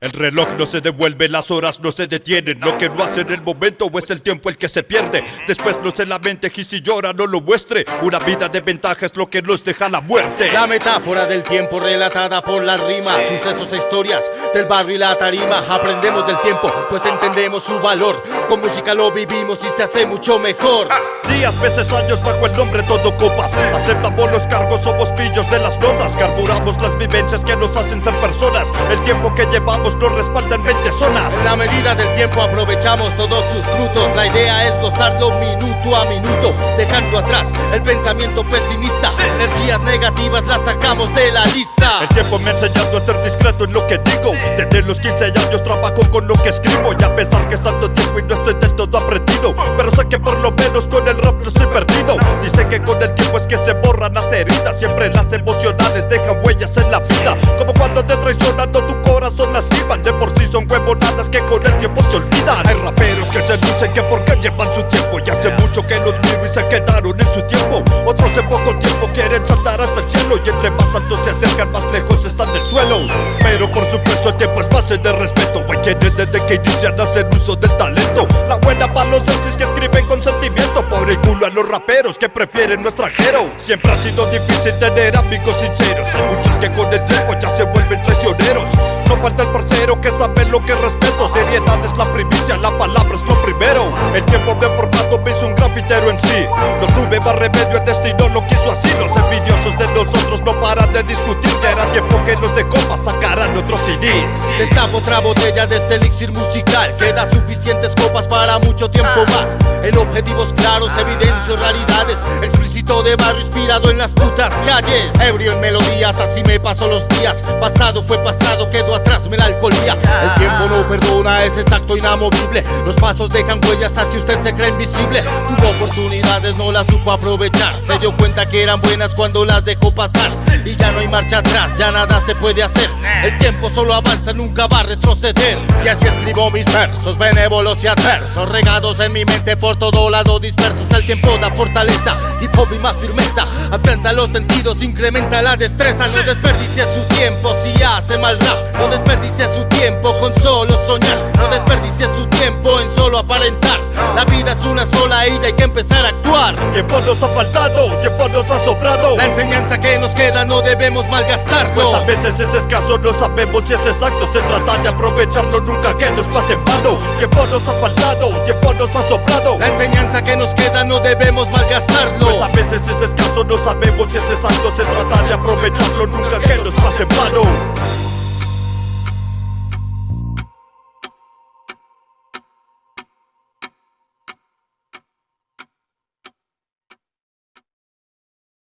El reloj no se devuelve, las horas no se detienen. Lo que no hace en el momento o es el tiempo el que se pierde. Después no se lamente y si llora no lo muestre. Una vida de ventaja es lo que nos deja la muerte. La metáfora del tiempo relatada por la rima, sucesos e historias del barrio y la tarima. Aprendemos del tiempo, pues entendemos su valor. Con música lo vivimos y se hace mucho mejor. Días, meses, años bajo el nombre todo copas. Aceptamos los cargos, somos pillos de las notas. Carburamos las vivencias que nos hacen ser personas. El tiempo que llevamos nos respalda en 20 zonas. En la medida del tiempo aprovechamos todos sus frutos. La idea es gozarlo minuto a minuto, dejando atrás el pensamiento pesimista. Energías negativas las sacamos de la lista. El tiempo me ha enseñado a ser discreto en lo que digo. Desde los 15 años trabajo con lo que escribo. Y a pesar que es tanto tiempo y no estoy del todo aprendido, pero sé que por lo menos con el rap no estoy perdido. Dice que con el tiempo es que se borran las heridas. Siempre las emocionales dejan huellas en la vida. Como cuando te traicionando tu corazón lastiman. De por sí son huevonadas que con el tiempo se olvidan. Hay raperos que se lucen que porque llevan su tiempo. Y hace mucho que los miro y se quedaron en su tiempo. Otros en poco tiempo quieren saltar hasta el cielo. Y entre más altos se acercan, más lejos están del suelo. Pero por supuesto el tiempo es base de respeto. Hay quienes desde que inician hacen uso del talento. La buena para los MCs que escriben con sentimiento. Por el culo a los raperos que prefieren lo extranjero. Siempre ha sido difícil tener amigos sinceros. Hay muchos que con el tiempo ya se vuelven traicioneros. No falta el parcero que sabe lo que respeto. Seriedad es la primicia, la palabra es lo primero. El tiempo de formato me hizo un grafitero en sí. No tuve más remedio, el destino lo quiso así. Los envidiosos de nosotros no paran de discutir. Ya era tiempo que los de copas sacaran otro CD. Destapo otra botella de este elixir musical que da suficientes copas para mucho tiempo más. El objetivo es claro, evidencio realidades. Explícito de barrio inspirado en las putas calles. Ebrio en melodías, así me paso los días. Pasado fue pasado, quedó atrás melancolía. El tiempo no perdona, es exacto, inamovible. Los pasos dejan huellas, así usted se cree invisible. Tuvo oportunidades, no las supo aprovechar. Se dio cuenta que eran buenas cuando las dejó pasar. Y ya no hay marcha atrás, ya nada se puede hacer. El tiempo solo avanza, nunca va a retroceder. Y así escribo mis versos, benévolos y adversos, regados en mi mente por todo lado dispersos. El tiempo da fortaleza, hip hop y más firmeza. Afianza los sentidos, incrementa la destreza. No desperdicie su tiempo si hace mal rap. No desperdicie su tiempo con solo soñar. No desperdicie su tiempo en solo aparentar. La vida es una sola y ya hay que empezar a actuar. Tiempo nos ha faltado, tiempo nos ha sobrado. La enseñanza que nos queda no debemos malgastarlo. Pues a veces es escaso, no sabemos si es exacto. Se trata de aprovecharlo, nunca que nos pase en vano. Tiempo nos ha faltado, tiempo nos ha sobrado. La enseñanza que nos queda no debemos malgastarlo. Pues a veces es escaso, no sabemos si es exacto. Se trata de aprovecharlo, nunca que nos pase en vano.